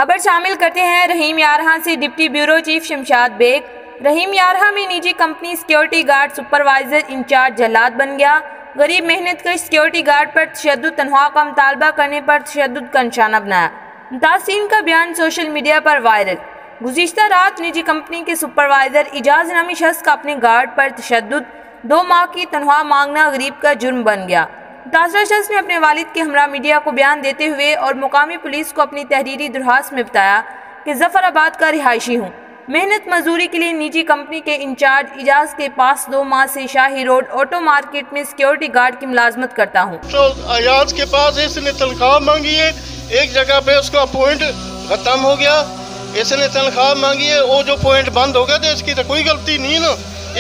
खबर शामिल करते हैं रहीम यारहा से। Deputy bureau chief Shamshad Baig Rahim यारहा में निजी company security guard supervisor incharge जल्लाद बन गया। गरीब मेहनत कश सिक्योरिटी गार्ड पर तशद्दुद तनख्वाह का मुतालबा करने पर तशद्दुद का निशाना बनाया। मुतासिरीन का बयान सोशल मीडिया पर वायरल। गुज़िश्ता रात निजी कंपनी के सुपरवाइजर इजाज़ नामी शख्स का अपने गार्ड पर तशद्दुद 2 माह की तनख्वाह मांगना गरीब का जुर्म बन गया। मुतासरा शख्स ने अपने वालिद के हमरा मीडिया को बयान देते हुए और मुकामी पुलिस को अपनी तहरीरी दरख्वास्त में बताया कि जफराबाद का रिहायशी हूँ, मेहनत मजदूरी के लिए निजी कंपनी के इंचार्ज इजाज़ के पास 2 माह से शाही रोड ऑटो मार्केट में सिक्योरिटी गार्ड की मुलाजमत करता हूँ। तो अयाज के पास इसने तनख्वाह मांगी है, एक जगह पे उसका पॉइंट खत्म हो गया, इसने तनख्वाह मांगी है, वो जो पॉइंट बंद हो गया था इसकी तो कोई गलती नहीं ना।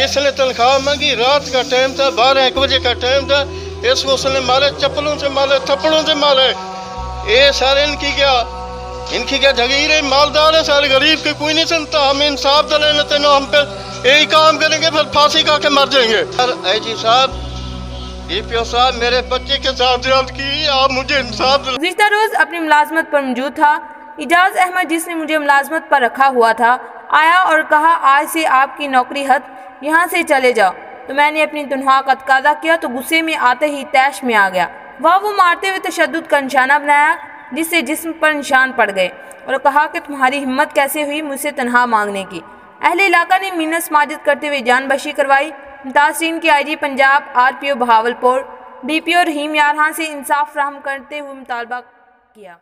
इसने तनख्वाह मांगी, रात का टाइम था, 12-1 बजे का टाइम था, इसको उसने मारे, चप्पलों से मारे, थप्पड़ों से मारे। ये सारे इनकी क्या जगीर है, मालदार है, सारे गरीब के कोई नहीं सुनता। हम इंसाफ दिलाने तेनो हम पे यही काम करेंगे, फिर फांसी खा के मर जाएंगे। जी साहब, DPO साहब, मेरे बच्चे के साथ ज्यादती की, आप मुझे इंसाफ दिलाएं। गुज़िश्ता रोज अपनी मुलाजमत पर मौजूद था। इजाज़ अहमद, जिसने मुझे मुलाजमत पर रखा हुआ था, आया और कहा आज से आपकी नौकरी हद, यहाँ से चले जाओ। तो मैंने अपनी तनख्वाह का तकाजा किया तो गुस्से में आते ही तैश में आ गया। वो मारते हुए तशद्दुद का निशाना बनाया, जिससे जिस्म पर निशान पड़ गए और कहा कि तुम्हारी हिम्मत कैसे हुई मुझसे तनख्वाह मांगने की। अहले इलाका ने मिन्नत समाजत करते हुए जानबशी करवाई। मुतासिरीन की IG Punjab RPO Bahawalpur DPO रहीम यारहा से इंसाफ फराहम करते हुए मुतालबा किया।